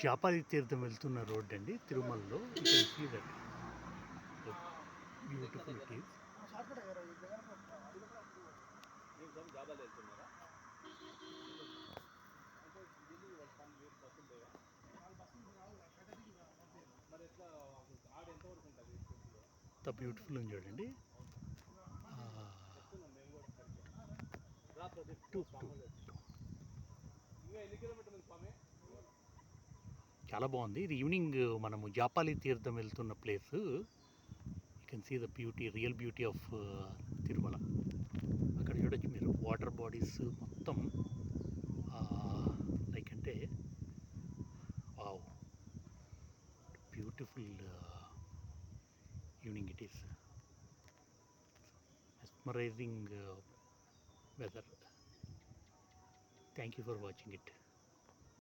జాపాలి తీర్థం వెళ్తున్న రోడ్ అండి తిరుమలలో. Beautiful it is. ఎంత బ్యూటిఫుల్ ఉంది చూడండి. చాలా బాగుంది. ఇది ఈవినింగ్ మనము జాపాలి తీర్థం వెళ్తున్న place. You can see the beauty, real beauty of Tirumala. అక్కడ చూడొచ్చు మీరు వాటర్ బాడీస్ మొత్తం. లైక్ అంటే wow, beautiful evening it is. Mesmerising weather. Thank you for watching it.